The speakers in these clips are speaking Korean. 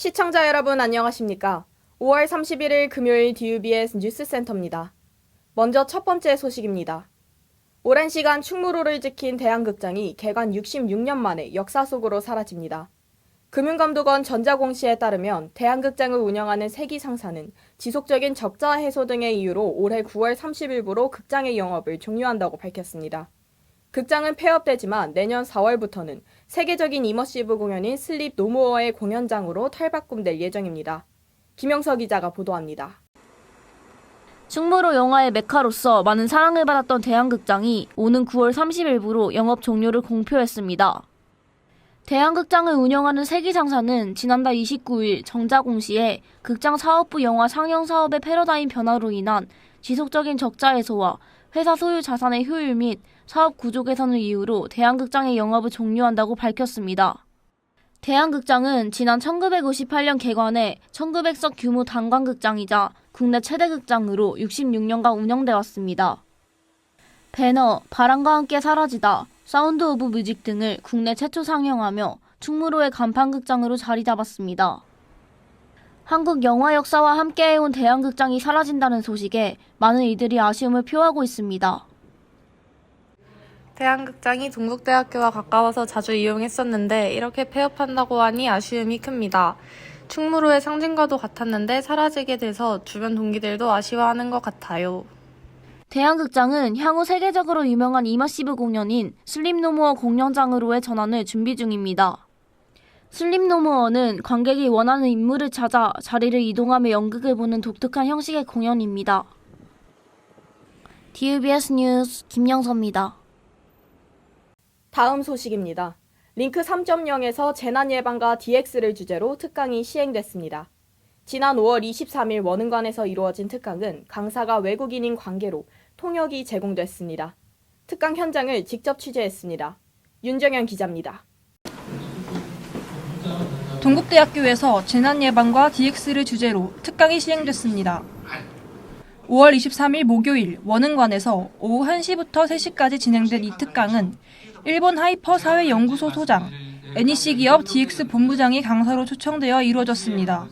시청자 여러분 안녕하십니까? 5월 31일 금요일 DUBS 뉴스센터입니다. 먼저 첫 번째 소식입니다. 오랜 시간 충무로를 지킨 대한극장이 개관 66년 만에 역사 속으로 사라집니다. 금융감독원 전자공시에 따르면 대한극장을 운영하는 세기상사는 지속적인 적자 해소 등의 이유로 올해 9월 30일부로 극장의 영업을 종료한다고 밝혔습니다. 극장은 폐업되지만 내년 4월부터는 세계적인 이머시브 공연인 슬립 노모어의 공연장으로 탈바꿈될 예정입니다. 김영석 기자가 보도합니다. 충무로 영화의 메카로서 많은 사랑을 받았던 대한극장이 오는 9월 30일부로 영업 종료를 공표했습니다. 대한극장을 운영하는 세기상사는 지난달 29일 정자공시에 극장 사업부 영화 상영 사업의 패러다임 변화로 인한 지속적인 적자 해소와 회사 소유 자산의 효율 및 사업 구조 개선을 이유로 대한극장의 영업을 종료한다고 밝혔습니다. 대한극장은 지난 1958년 개관해 1900석 규모 단관극장이자 국내 최대 극장으로 66년간 운영돼 왔습니다. 배너, 바람과 함께 사라지다, 사운드 오브 뮤직 등을 국내 최초 상영하며 충무로의 간판극장으로 자리 잡았습니다. 한국 영화 역사와 함께해온 대한극장이 사라진다는 소식에 많은 이들이 아쉬움을 표하고 있습니다. 대한극장이 동국대학교와 가까워서 자주 이용했었는데 이렇게 폐업한다고 하니 아쉬움이 큽니다. 충무로의 상징과도 같았는데 사라지게 돼서 주변 동기들도 아쉬워하는 것 같아요. 대한극장은 향후 세계적으로 유명한 이머시브 공연인 슬립 노모어 공연장으로의 전환을 준비 중입니다. 슬립 노모어는 관객이 원하는 인물을 찾아 자리를 이동하며 연극을 보는 독특한 형식의 공연입니다. DUBS 뉴스 김영서입니다. 다음 소식입니다. 링크 3.0에서 재난예방과 DX를 주제로 특강이 시행됐습니다. 지난 5월 23일 원흥관에서 이루어진 특강은 강사가 외국인인 관계로 통역이 제공됐습니다. 특강 현장을 직접 취재했습니다. 윤정현 기자입니다. 동국대학교에서 재난예방과 DX를 주제로 특강이 시행됐습니다. 5월 23일 목요일 원흥관에서 오후 1시부터 3시까지 진행된 이 특강은 일본 하이퍼 사회연구소 소장, NEC 기업 DX 본부장이 강사로 초청되어 이루어졌습니다.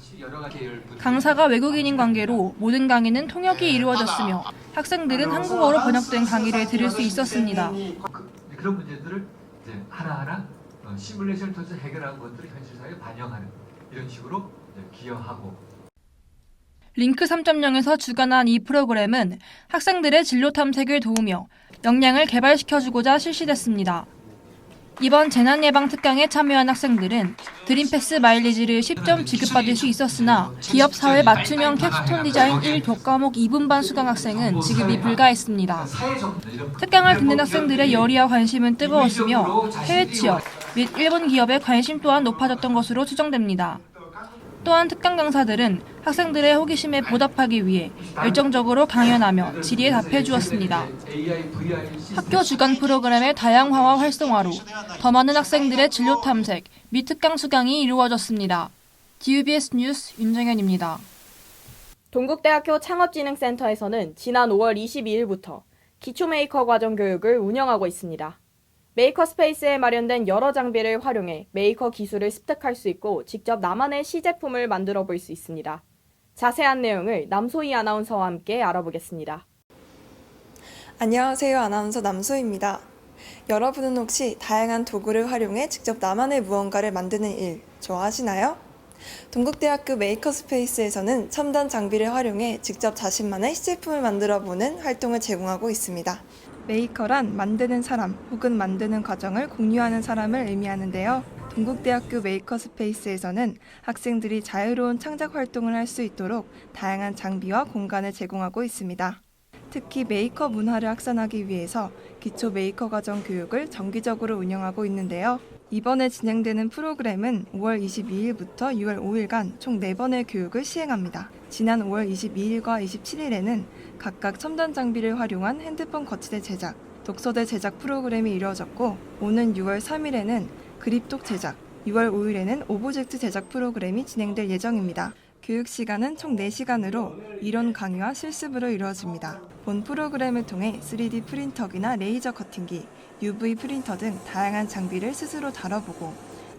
강사가 외국인인 관계로 모든 강의는 통역이 이루어졌으며 학생들은 한국어로 번역된 강의를 들을 수 있었습니다. 그런 문제들을 이제 하나하나 시뮬레이션을 통해서 해결한 것들을 현실 사회에 반영하는 이런 식으로 기여하고. 링크 3.0에서 주관한 이 프로그램은 학생들의 진로 탐색을 도우며 역량을 개발시켜주고자 실시됐습니다. 이번 재난예방 특강에 참여한 학생들은 드림패스 마일리지를 10점 지급받을 수 있었으나 기업사회 맞춤형 캡스톤 디자인 1 교과목 2분반 수강 학생은 지급이 불가했습니다. 특강을 듣는 학생들의 열의와 관심은 뜨거웠으며 해외 취업 및 일본 기업의 관심 또한 높아졌던 것으로 추정됩니다. 또한 특강 강사들은 학생들의 호기심에 보답하기 위해 열정적으로 강연하며 질의에 답해 주었습니다. 학교 주간 프로그램의 다양화와 활성화로 더 많은 학생들의 진로 탐색 및 특강 수강이 이루어졌습니다. DUBS 뉴스 윤정현입니다. 동국대학교 창업진흥센터에서는 지난 5월 22일부터 기초메이커 과정 교육을 운영하고 있습니다. 메이커 스페이스에 마련된 여러 장비를 활용해 메이커 기술을 습득할 수 있고 직접 나만의 시제품을 만들어 볼 수 있습니다. 자세한 내용을 남소희 아나운서와 함께 알아보겠습니다. 안녕하세요. 아나운서 남소희입니다. 여러분은 혹시 다양한 도구를 활용해 직접 나만의 무언가를 만드는 일 좋아하시나요? 동국대학교 메이커 스페이스에서는 첨단 장비를 활용해 직접 자신만의 시제품을 만들어보는 활동을 제공하고 있습니다. 메이커란 만드는 사람 혹은 만드는 과정을 공유하는 사람을 의미하는데요. 동국대학교 메이커 스페이스에서는 학생들이 자유로운 창작 활동을 할 수 있도록 다양한 장비와 공간을 제공하고 있습니다. 특히 메이커 문화를 확산하기 위해서 기초 메이커 과정 교육을 정기적으로 운영하고 있는데요. 이번에 진행되는 프로그램은 5월 22일부터 6월 5일간 총 4번의 교육을 시행합니다. 지난 5월 22일과 27일에는 각각 첨단 장비를 활용한 핸드폰 거치대 제작, 독서대 제작 프로그램이 이루어졌고 오는 6월 3일에는 그립독 제작, 6월 5일에는 오브젝트 제작 프로그램이 진행될 예정입니다. 교육 시간은 총 4시간으로 이론 강의와 실습으로 이루어집니다. 본 프로그램을 통해 3D 프린터기나 레이저 커팅기, UV 프린터 등 다양한 장비를 스스로 다뤄보고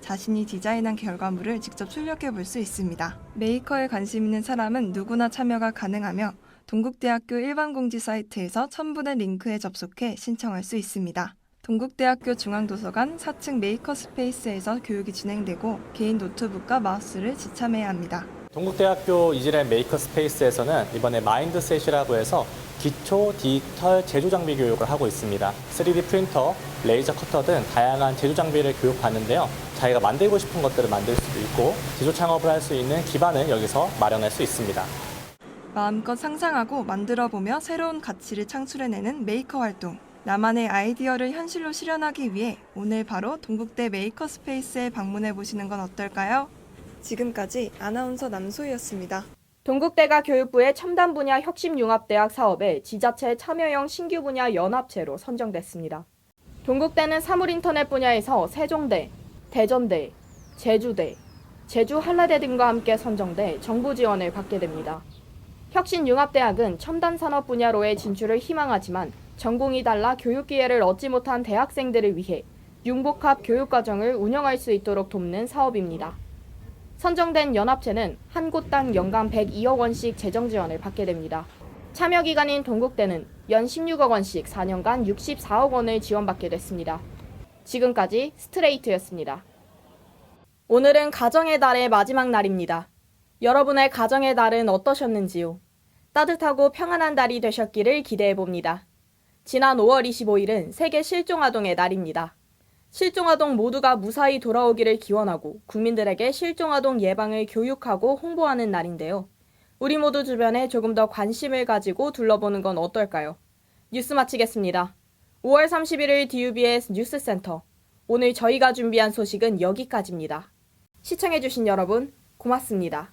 자신이 디자인한 결과물을 직접 출력해 볼 수 있습니다. 메이커에 관심 있는 사람은 누구나 참여가 가능하며 동국대학교 일반공지 사이트에서 첨부된 링크에 접속해 신청할 수 있습니다. 동국대학교 중앙도서관 4층 메이커 스페이스에서 교육이 진행되고 개인 노트북과 마우스를 지참해야 합니다. 동국대학교 이지렐 메이커 스페이스에서는 이번에 마인드셋이라고 해서 기초 디지털 제조 장비 교육을 하고 있습니다. 3D 프린터, 레이저 커터 등 다양한 제조 장비를 교육받는데요. 자기가 만들고 싶은 것들을 만들 수도 있고 제조 창업을 할 수 있는 기반을 여기서 마련할 수 있습니다. 마음껏 상상하고 만들어보며 새로운 가치를 창출해내는 메이커 활동. 나만의 아이디어를 현실로 실현하기 위해 오늘 바로 동국대 메이커 스페이스에 방문해 보시는 건 어떨까요? 지금까지 아나운서 남소희였습니다. 동국대가 교육부의 첨단 분야 혁신융합대학 사업에 지자체 참여형 신규 분야 연합체로 선정됐습니다. 동국대는 사물인터넷 분야에서 세종대, 대전대, 제주대, 제주한라대 등과 함께 선정돼 정부 지원을 받게 됩니다. 혁신융합대학은 첨단 산업 분야로의 진출을 희망하지만 전공이 달라 교육 기회를 얻지 못한 대학생들을 위해 융복합 교육과정을 운영할 수 있도록 돕는 사업입니다. 선정된 연합체는 한 곳당 연간 102억 원씩 재정 지원을 받게 됩니다. 참여 기간인 동국대는 연 16억 원씩 4년간 64억 원을 지원받게 됐습니다. 지금까지 스트레이트였습니다. 오늘은 가정의 달의 마지막 날입니다. 여러분의 가정의 달은 어떠셨는지요? 따뜻하고 평안한 달이 되셨기를 기대해봅니다. 지난 5월 25일은 세계 실종아동의 날입니다. 실종아동 모두가 무사히 돌아오기를 기원하고 국민들에게 실종아동 예방을 교육하고 홍보하는 날인데요. 우리 모두 주변에 조금 더 관심을 가지고 둘러보는 건 어떨까요? 뉴스 마치겠습니다. 5월 31일 DUBS 뉴스센터. 오늘 저희가 준비한 소식은 여기까지입니다. 시청해주신 여러분, 고맙습니다.